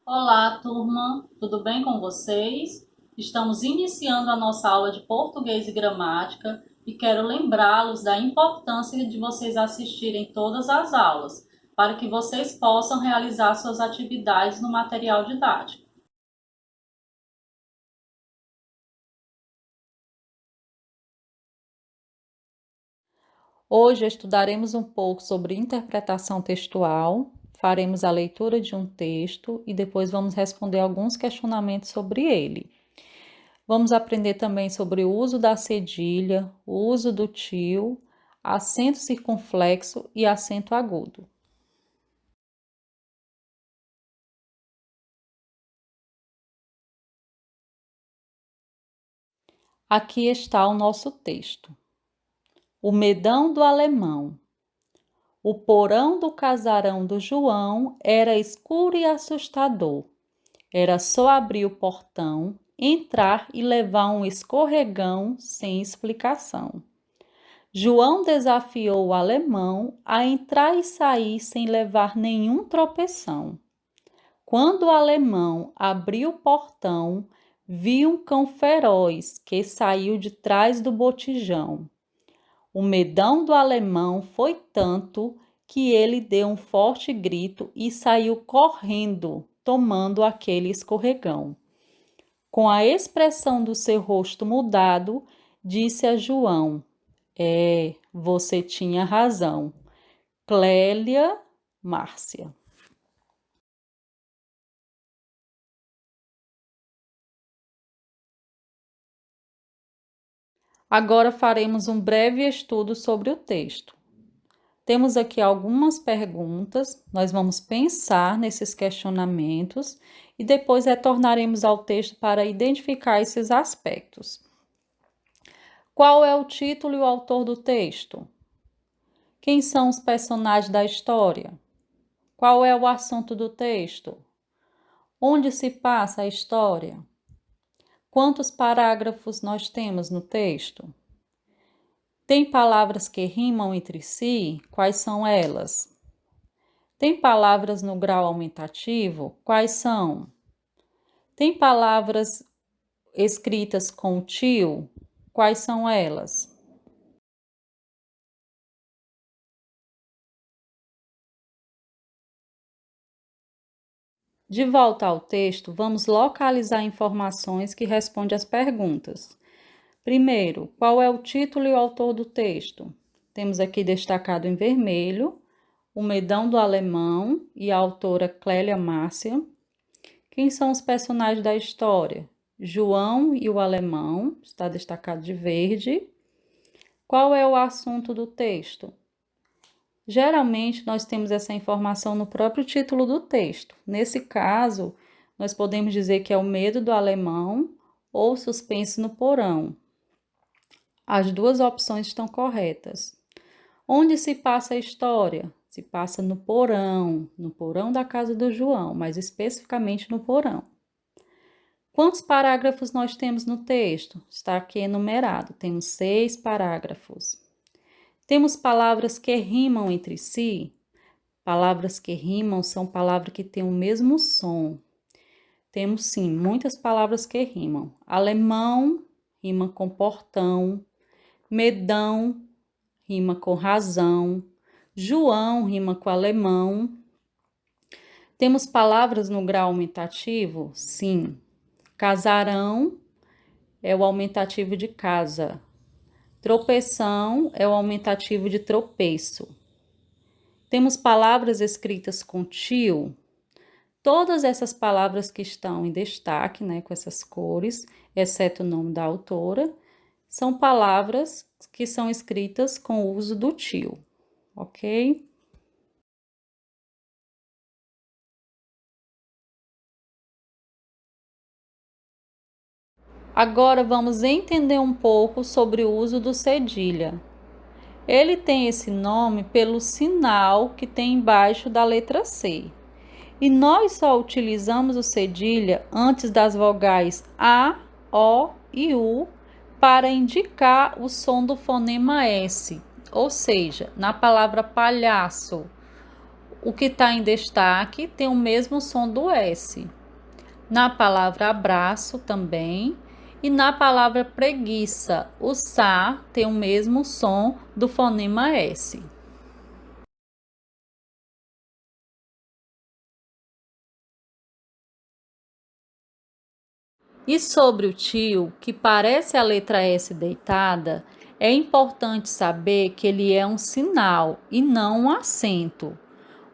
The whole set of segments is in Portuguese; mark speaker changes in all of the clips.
Speaker 1: Olá, turma, tudo bem com vocês? Estamos iniciando a nossa aula de português e gramática e quero lembrá-los da importância de vocês assistirem todas as aulas, para que vocês possam realizar suas atividades no material didático. Hoje estudaremos um pouco sobre interpretação textual, faremos a leitura de um texto e depois vamos responder alguns questionamentos sobre ele. Vamos aprender também sobre o uso da cedilha, o uso do tio, acento circunflexo e acento agudo. Aqui está o nosso texto. O medão do alemão. O porão do casarão do João era escuro e assustador. Era só abrir o portão, entrar e levar um escorregão sem explicação. João desafiou o alemão a entrar e sair sem levar nenhum tropeção. Quando o alemão abriu o portão, viu um cão feroz que saiu de trás do botijão. O medão do alemão foi tanto que ele deu um forte grito e saiu correndo, tomando aquele escorregão. Com a expressão do seu rosto mudado, disse a João: você tinha razão. Clélia Márcia. Agora faremos um breve estudo sobre o texto. Temos aqui algumas perguntas, nós vamos pensar nesses questionamentos e depois retornaremos ao texto para identificar esses aspectos. Qual é o título e o autor do texto? Quem são os personagens da história? Qual é o assunto do texto? Onde se passa a história? Quantos parágrafos nós temos no texto? Tem palavras que rimam entre si? Quais são elas? Tem palavras no grau aumentativo? Quais são? Tem palavras escritas com tio? Quais são elas? De volta ao texto, vamos localizar informações que respondem às perguntas. Primeiro, qual é o título e o autor do texto? Temos aqui destacado em vermelho O Medão do Alemão e a autora Clélia Márcia. Quem são os personagens da história? João e o Alemão, está destacado de verde. Qual é o assunto do texto? Geralmente, nós temos essa informação no próprio título do texto. Nesse caso, nós podemos dizer que é o medo do alemão ou suspense no porão. As duas opções estão corretas. Onde se passa a história? Se passa no porão da casa do João, mais especificamente no porão. Quantos parágrafos nós temos no texto? Está aqui enumerado, temos 6 parágrafos. Temos palavras que rimam entre si? Palavras que rimam são palavras que têm o mesmo som. Temos sim, muitas palavras que rimam. Alemão rima com portão, medão rima com razão, João rima com alemão. Temos palavras no grau aumentativo? Sim. Casarão é o aumentativo de casa. Tropeção é o aumentativo de tropeço. Temos palavras escritas com tio. Todas essas palavras que estão em destaque, né, com essas cores, exceto o nome da autora, são palavras que são escritas com o uso do tio, ok? Agora vamos entender um pouco sobre o uso do cedilha. Ele tem esse nome pelo sinal que tem embaixo da letra C. E nós só utilizamos o cedilha antes das vogais A, O e U para indicar o som do fonema S. Ou seja, na palavra palhaço, o que está em destaque tem o mesmo som do S. Na palavra abraço também. E na palavra preguiça, o SA tem o mesmo som do fonema S. E sobre o tio, que parece a letra S deitada, é importante saber que ele é um sinal e não um acento.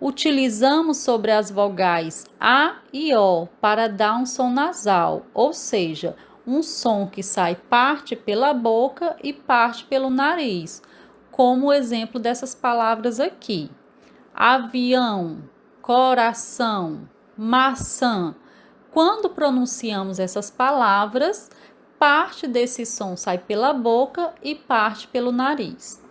Speaker 1: Utilizamos sobre as vogais A e O para dar um som nasal, ou seja, um som que sai parte pela boca e parte pelo nariz, como o exemplo dessas palavras aqui: avião, coração, maçã. Quando pronunciamos essas palavras, parte desse som sai pela boca e parte pelo nariz.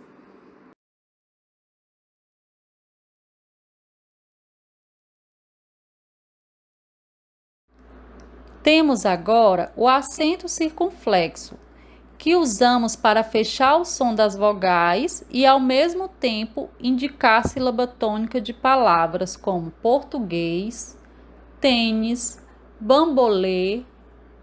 Speaker 1: Temos agora o acento circunflexo, que usamos para fechar o som das vogais e, ao mesmo tempo, indicar a sílaba tônica de palavras como português, tênis, bambolê,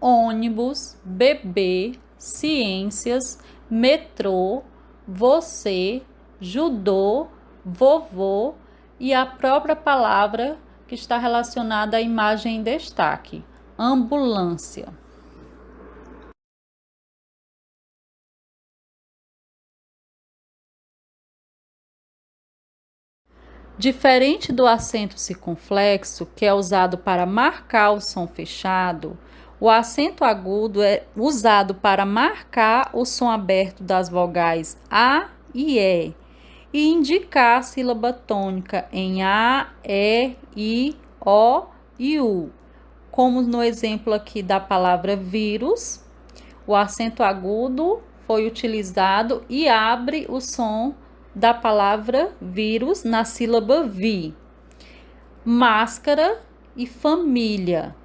Speaker 1: ônibus, bebê, ciências, metrô, você, judô, vovô e a própria palavra que está relacionada à imagem em destaque, ambulância. Diferente do acento circunflexo, que é usado para marcar o som fechado, o acento agudo é usado para marcar o som aberto das vogais A e E indicar a sílaba tônica em A, E, I, O e U. Como no exemplo aqui da palavra vírus, o acento agudo foi utilizado e abre o som da palavra vírus na sílaba vi. Máscara e família.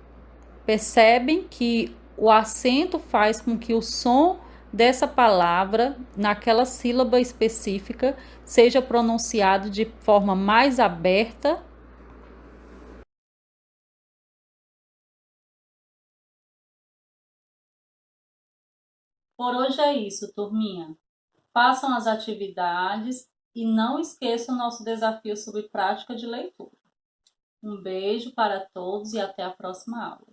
Speaker 1: Percebem que o acento faz com que o som dessa palavra, naquela sílaba específica, seja pronunciado de forma mais aberta. Por hoje é isso, turminha. Façam as atividades e não esqueçam o nosso desafio sobre prática de leitura. Um beijo para todos e até a próxima aula.